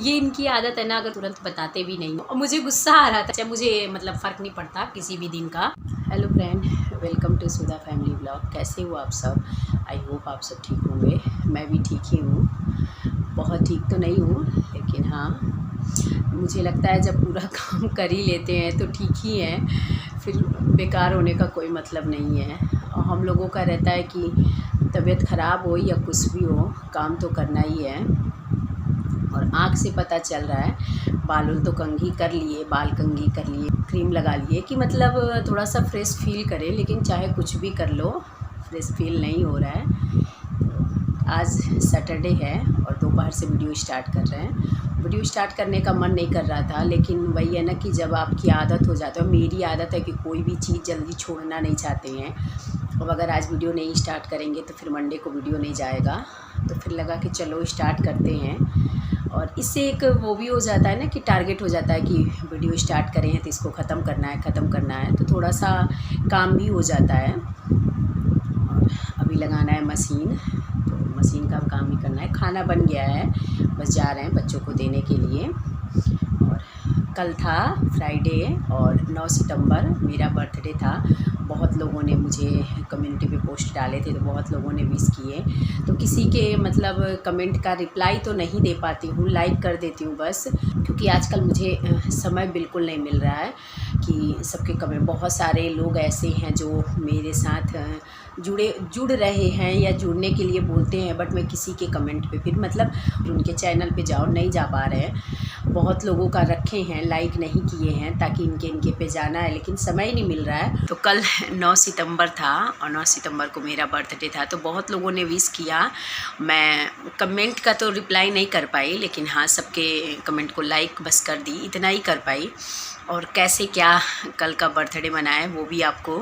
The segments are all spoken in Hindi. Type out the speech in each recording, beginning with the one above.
ये इनकी आदत है ना, अगर तुरंत बताते भी नहीं और मुझे गुस्सा आ रहा था। अच्छा मुझे मतलब फ़र्क नहीं पड़ता किसी भी दिन का। Hello friend, welcome to Sudha family blog. कैसे हो आप सब? आई होप आप सब ठीक होंगे। मैं भी ठीक ही हूँ, बहुत ठीक तो नहीं हूँ, लेकिन हाँ मुझे लगता है जब पूरा काम कर ही लेते हैं तो ठीक ही है, फिर बेकार होने का कोई मतलब नहीं है। और हम लोगों का रहता है कि तबीयत ख़राब हो या कुछ भी हो, काम तो करना ही है। और आँख से पता चल रहा है, बाल तो कंघी कर लिए, बाल कंघी कर लिए, क्रीम लगा लिए कि मतलब थोड़ा सा फ्रेश फील करें, लेकिन चाहे कुछ भी कर लो फ्रेश फील नहीं हो रहा है। आज सैटरडे है और दोपहर से वीडियो स्टार्ट कर रहे हैं। वीडियो स्टार्ट करने का मन नहीं कर रहा था, लेकिन वही है ना कि जब आपकी आदत हो जाती है, मेरी आदत है कि कोई भी चीज़ जल्दी छोड़ना नहीं चाहते हैं। अब अगर आज वीडियो नहीं स्टार्ट करेंगे तो फिर मंडे को वीडियो नहीं जाएगा, तो फिर लगा कि चलो स्टार्ट करते हैं। और इससे एक वो भी हो जाता है ना कि टारगेट हो जाता है कि वीडियो स्टार्ट करें हैं तो इसको ख़त्म करना है, तो थोड़ा सा काम भी हो जाता है। और अभी लगाना है मशीन, तो मशीन का काम भी करना है। खाना बन गया है, बस जा रहे हैं बच्चों को देने के लिए। और कल था फ्राइडे और 9 सितंबर मेरा बर्थडे था। बहुत लोगों ने मुझे कम्युनिटी पे पोस्ट डाले थे, तो बहुत लोगों ने विश किए। तो किसी के मतलब कमेंट का रिप्लाई तो नहीं दे पाती हूँ, लाइक कर देती हूँ बस, क्योंकि आजकल मुझे समय बिल्कुल नहीं मिल रहा है कि सबके कमेंट। बहुत सारे लोग ऐसे हैं जो मेरे साथ जुड़ रहे हैं या जुड़ने के लिए बोलते हैं, बट मैं किसी के कमेंट पे फिर मतलब उनके चैनल पे जाओ नहीं जा पा रहे हैं। बहुत लोगों का रखे हैं, लाइक नहीं किए हैं, ताकि इनके पे जाना है, लेकिन समय ही नहीं मिल रहा है। तो कल 9 सितंबर था और 9 सितंबर को मेरा बर्थडे था, तो बहुत लोगों ने विश किया। मैं कमेंट का तो रिप्लाई नहीं कर पाई, लेकिन हाँ सबके कमेंट को लाइक बस कर दी, इतना ही कर पाई। और कैसे क्या कल का बर्थडे मनाए वो भी आपको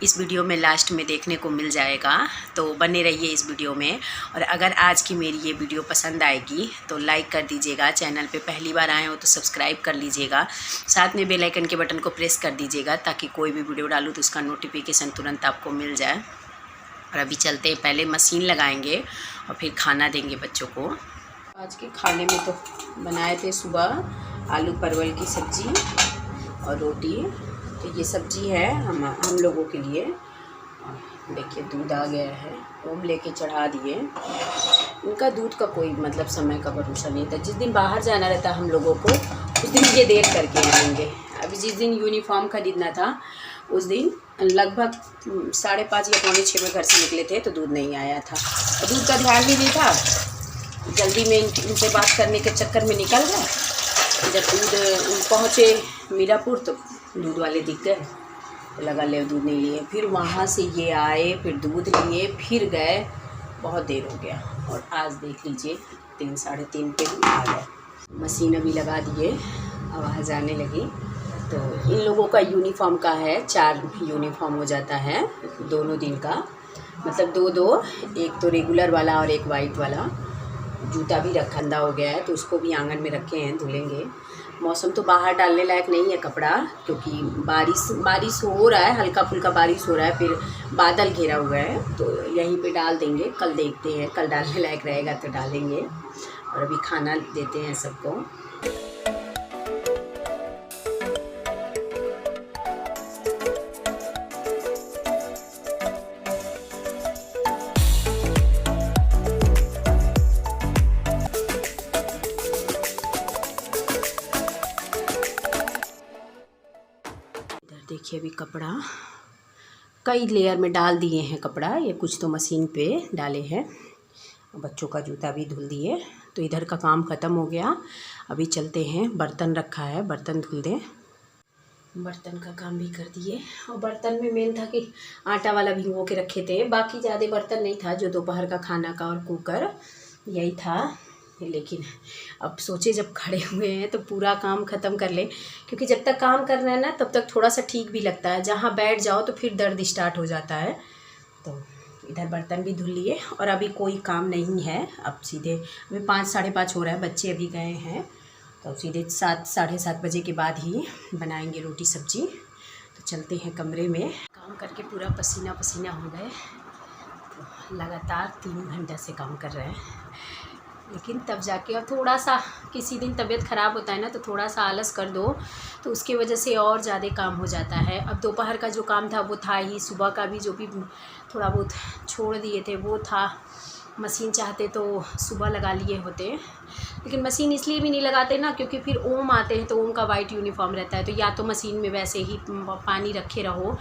इस वीडियो में लास्ट में देखने को मिल जाएगा, तो बने रहिए इस वीडियो में। और अगर आज की मेरी ये वीडियो पसंद आएगी तो लाइक कर दीजिएगा, चैनल पे पहली बार आए हो तो सब्सक्राइब कर लीजिएगा, साथ में बेल आइकन के बटन को प्रेस कर दीजिएगा, ताकि कोई भी वीडियो डालूँ तो उसका नोटिफिकेशन तुरंत आपको मिल जाए। और अभी चलते हैं, पहले मशीन लगाएंगे और फिर खाना देंगे बच्चों को। आज के खाने में तो बनाए थे सुबह आलू परवल की सब्ज़ी और रोटी। तो ये सब्ज़ी है हम लोगों के लिए। देखिए दूध आ गया है, ओम लेके चढ़ा दिए। उनका दूध का कोई मतलब समय का भरोसा नहीं था। जिस दिन बाहर जाना रहता हम लोगों को, उस दिन ये देर करके आएंगे। अभी जिस दिन यूनिफॉर्म खरीदना था उस दिन लगभग 5:30 या 5:45 में घर से निकले थे, तो दूध नहीं आया था। और दूध का ध्यान भी नहीं था, जल्दी में इनसे बात करने के चक्कर में निकल गए। जब दूध पहुँचे मीरापुर तो दूध वाले दिख गए, तो लगा ले दूध नहीं लिए। फिर वहाँ से ये आए, फिर दूध लिए, फिर गए, बहुत देर हो गया। और आज देख लीजिए 3 साढ़े 3 पे आ गए। मशीन अभी लगा दिए, आवाज़ आने लगी। तो इन लोगों का यूनिफॉर्म का है, 4 यूनिफॉर्म हो जाता है दोनों दिन का, मतलब 2-2, एक तो रेगुलर वाला और एक वाइट वाला। जूता भी ठंडा हो गया है, तो उसको भी आंगन में रखे हैं, धुलेंगे। मौसम तो बाहर डालने लायक नहीं है कपड़ा, क्योंकि बारिश हो रहा है, हल्का फुल्का बारिश हो रहा है, फिर बादल घेरा हुआ है, तो यहीं पे डाल देंगे। कल देखते हैं, कल डालने लायक रहेगा तो डालेंगे। और अभी खाना देते हैं सबको। देखिए अभी कपड़ा कई लेयर में डाल दिए हैं कपड़ा, ये कुछ तो मशीन पे डाले हैं। बच्चों का जूता भी धुल दिए, तो इधर का काम ख़त्म हो गया। अभी चलते हैं, बर्तन रखा है, बर्तन धुल दें। बर्तन का काम भी कर दिए। और बर्तन में मेन था कि आटा वाला भिगो के रखे थे, बाकी ज़्यादा बर्तन नहीं था, जो दोपहर का खाना का और कुकर यही था। लेकिन अब सोचे जब खड़े हुए हैं तो पूरा काम ख़त्म कर लें, क्योंकि जब तक काम कर रहे हैं ना तब तक थोड़ा सा ठीक भी लगता है, जहाँ बैठ जाओ तो फिर दर्द स्टार्ट हो जाता है। तो इधर बर्तन भी धुल लिए और अभी कोई काम नहीं है। अब सीधे अभी 5 साढ़े 5 हो रहा है, बच्चे अभी गए हैं, तो सीधे 7 साढ़े 7 बजे के बाद ही बनाएंगे रोटी सब्जी। तो चलते हैं कमरे में। काम करके पूरा पसीना पसीना हो गए, तो लगातार 3 घंटे से काम कर रहे हैं। लेकिन तब जाके अब थोड़ा सा किसी दिन तबीयत ख़राब होता है ना, तो थोड़ा सा आलस कर दो तो उसकी वजह से और ज़्यादा काम हो जाता है। अब दोपहर का जो काम था वो था ही, सुबह का भी जो भी थोड़ा बहुत छोड़ दिए थे वो था। मशीन चाहते तो सुबह लगा लिए होते, लेकिन मशीन इसलिए भी नहीं लगाते ना क्योंकि फिर ओम आते हैं तो ओम का वाइट यूनिफॉर्म रहता है, तो या तो मशीन में वैसे ही पानी रखे रहो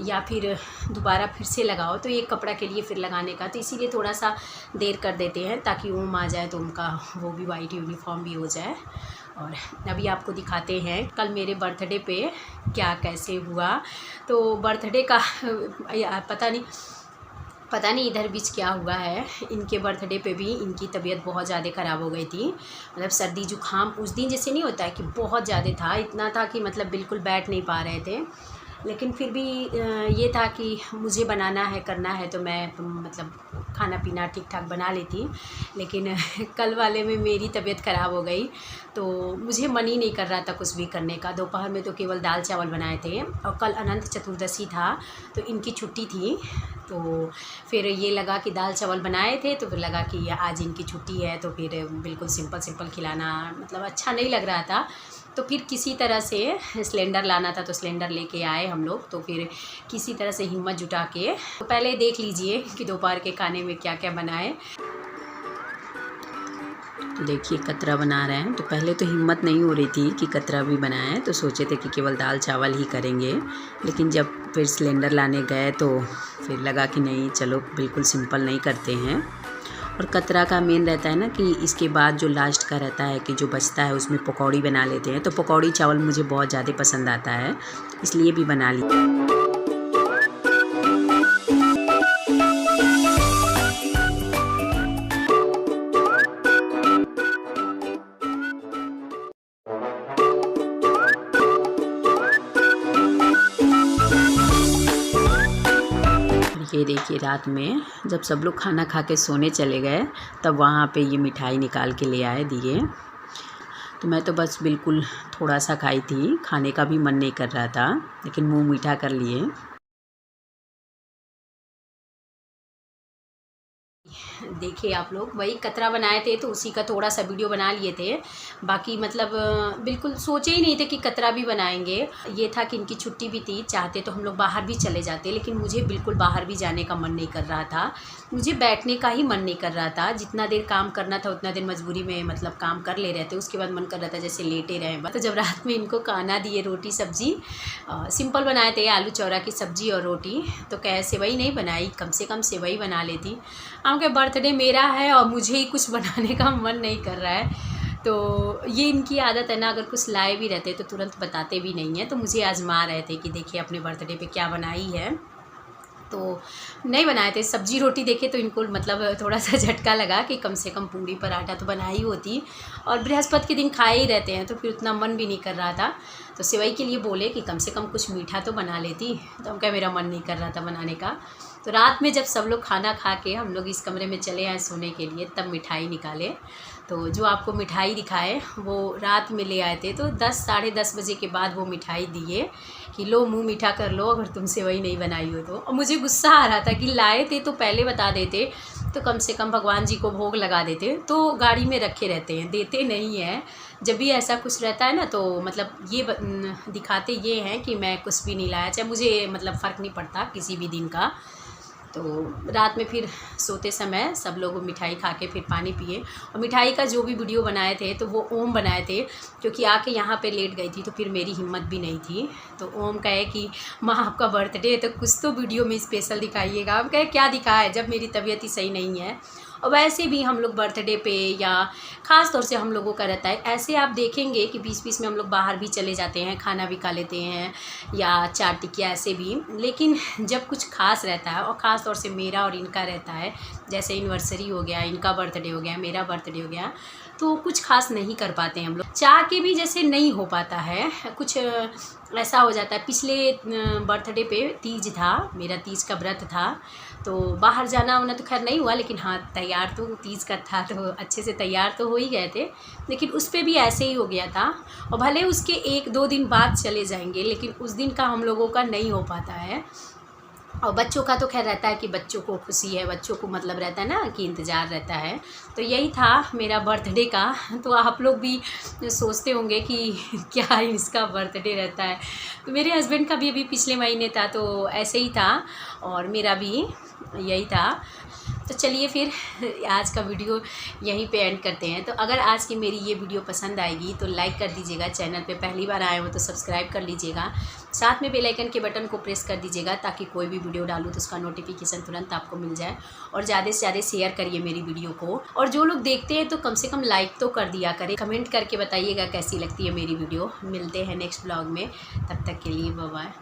या फिर दोबारा फिर से लगाओ, तो एक कपड़ा के लिए फिर लगाने का, तो इसीलिए थोड़ा सा देर कर देते हैं ताकि ओम आ जाए तो उनका वो भी वाइट यूनिफॉर्म भी हो जाए। और अभी आपको दिखाते हैं कल मेरे बर्थडे पे क्या कैसे हुआ। तो बर्थडे का पता नहीं इधर बीच क्या हुआ है। इनके बर्थडे पे भी इनकी तबीयत बहुत ज़्यादा ख़राब हो गई थी, मतलब सर्दी जुकाम उस दिन जैसे नहीं होता है कि बहुत ज़्यादा था, इतना था कि मतलब बिल्कुल बैठ नहीं पा रहे थे। लेकिन फिर भी ये था कि मुझे बनाना है करना है, तो मैं मतलब खाना पीना ठीक ठाक बना लेती। लेकिन कल वाले में मेरी तबीयत ख़राब हो गई तो मुझे मन ही नहीं कर रहा था कुछ भी करने का। दोपहर में तो केवल दाल चावल बनाए थे, और कल अनंत चतुर्दशी था तो इनकी छुट्टी थी, तो फिर ये लगा कि दाल चावल बनाए थे तो फिर लगा कि आज इनकी छुट्टी है तो फिर बिल्कुल सिंपल खिलाना मतलब अच्छा नहीं लग रहा था। तो फिर किसी तरह से सिलेंडर लाना था तो सिलेंडर लेके आए हम लोग, तो फिर किसी तरह से हिम्मत जुटा के तो पहले देख लीजिए कि दोपहर के खाने में क्या क्या बनाए। तो देखिए कतरा बना रहे हैं, तो पहले तो हिम्मत नहीं हो रही थी कि कतरा भी बनाएं, तो सोचे थे कि केवल दाल चावल ही करेंगे, लेकिन जब फिर सिलेंडर लाने गए तो फिर लगा कि नहीं चलो बिल्कुल सिंपल नहीं करते हैं। और कतरा का मेन रहता है ना कि इसके बाद जो लास्ट का रहता है कि जो बचता है उसमें पकौड़ी बना लेते हैं, तो पकौड़ी चावल मुझे बहुत ज़्यादा पसंद आता है इसलिए भी बना ली। ये देखिए रात में जब सब लोग खाना खा के सोने चले गए तब वहाँ पे ये मिठाई निकाल के ले आए दिए, तो मैं तो बस बिल्कुल थोड़ा सा खाई थी, खाने का भी मन नहीं कर रहा था, लेकिन मुंह मीठा कर लिए। देखिए आप लोग वही कतरा बनाए थे तो उसी का थोड़ा सा वीडियो बना लिए थे, बाकी मतलब बिल्कुल सोचे ही नहीं थे कि कतरा भी बनाएंगे। ये था कि इनकी छुट्टी भी थी, चाहते तो हम लोग बाहर भी चले जाते, लेकिन मुझे बिल्कुल बाहर भी जाने का मन नहीं कर रहा था, मुझे बैठने का ही मन नहीं कर रहा था। जितना देर काम करना था उतना देर मजबूरी में मतलब काम कर ले रहे थे, उसके बाद मन कर रहा था जैसे लेटे रहे। तो जब रात में इनको खाना दिए रोटी सब्जी सिंपल बनाए थे, आलू चौरा की सब्जी और रोटी, तो कहे सेवई नहीं बनाई, कम से कम सेवई बना लेती। आपके बर्थडे मेरा है और मुझे ही कुछ बनाने का मन नहीं कर रहा है, तो ये इनकी आदत है ना, अगर कुछ लाए भी रहते तो तुरंत बताते भी नहीं हैं। तो मुझे आजमा रहे थे कि देखिए अपने बर्थडे पे क्या बनाई है, तो नहीं बनाए थे। सब्जी रोटी देखे तो इनको मतलब थोड़ा सा झटका लगा कि कम से कम पूड़ी पराठा तो बनाई होती, और बृहस्पति के दिन खाए ही रहते हैं तो फिर उतना मन भी नहीं कर रहा था। तो सेवई के लिए बोले कि कम से कम कुछ मीठा तो बना लेती, तो हम क्या मेरा मन नहीं कर रहा था बनाने का। तो रात में जब सब लोग खाना खा के हम लोग इस कमरे में चले आए सोने के लिए, तब मिठाई निकाले। तो जो आपको मिठाई दिखाए वो रात में ले आए थे, तो 10 साढ़े 10 बजे के बाद वो मिठाई दिए कि लो मुंह मीठा कर लो अगर तुमसे वही नहीं बनाई हो तो। और मुझे गुस्सा आ रहा था कि लाए थे तो पहले बता देते, तो कम से कम भगवान जी को भोग लगा देते। तो गाड़ी में रखे रहते हैं, देते नहीं हैं। जब भी ऐसा कुछ रहता है ना तो मतलब ये दिखाते ये हैं कि मैं कुछ भी नहीं लाया, चाहे मुझे मतलब फ़र्क नहीं पड़ता किसी भी दिन का। तो रात में फिर सोते समय सब लोग मिठाई खा के फिर पानी पिए, और मिठाई का जो भी वीडियो बनाए थे तो वो ओम बनाए थे, क्योंकि आके यहाँ पे लेट गई थी तो फिर मेरी हिम्मत भी नहीं थी। तो ओम कहे कि माँ आपका बर्थडे है तो कुछ तो वीडियो में स्पेशल दिखाइएगा। हम कहे क्या दिखाए जब मेरी तबीयत ही सही नहीं है। और वैसे भी हम लोग बर्थडे पे या ख़ास तौर से हम लोगों का रहता है, ऐसे आप देखेंगे कि बीच में हम लोग बाहर भी चले जाते हैं, खाना भी खा लेते हैं या चाट टिकिया ऐसे भी। लेकिन जब कुछ खास रहता है, और ख़ास तौर से मेरा और इनका रहता है, जैसे एनिवर्सरी हो गया, इनका बर्थडे हो गया, मेरा बर्थडे हो गया, तो कुछ खास नहीं कर पाते हैं हम लोग, चाह के भी जैसे नहीं हो पाता है, कुछ ऐसा हो जाता है। पिछले बर्थडे पे तीज था, मेरा तीज का व्रत था, तो बाहर जाना होना तो खैर नहीं हुआ, लेकिन हाँ तैयार तो तीज का था तो अच्छे से तैयार तो हो ही गए थे। लेकिन उस पर भी ऐसे ही हो गया था, और भले उसके 1-2 दिन बाद चले जाएंगे, लेकिन उस दिन का हम लोगों का नहीं हो पाता है। और बच्चों का तो खैर रहता है कि बच्चों को खुशी है, बच्चों को मतलब रहता है ना कि इंतज़ार रहता है। तो यही था मेरा बर्थडे का। तो आप लोग भी सोचते होंगे कि क्या इसका बर्थडे रहता है। तो मेरे हस्बैंड का भी अभी पिछले महीने था, तो ऐसे ही था और मेरा भी यही था। तो चलिए फिर आज का वीडियो यहीं पे एंड करते हैं। तो अगर आज की मेरी ये वीडियो पसंद आएगी तो लाइक कर दीजिएगा, चैनल पे पहली बार आए हो तो सब्सक्राइब कर लीजिएगा, साथ में बेल आइकन के बटन को प्रेस कर दीजिएगा ताकि कोई भी वीडियो डालूँ तो उसका नोटिफिकेशन तुरंत आपको मिल जाए। और ज़्यादा से ज़्यादा शेयर करिए मेरी वीडियो को, और जो लोग देखते हैं तो कम से कम लाइक तो कर दिया करें, कमेंट करके बताइएगा कैसी लगती है मेरी वीडियो। मिलते हैं नेक्स्ट ब्लॉग में, तब तक के लिए बाय बाय।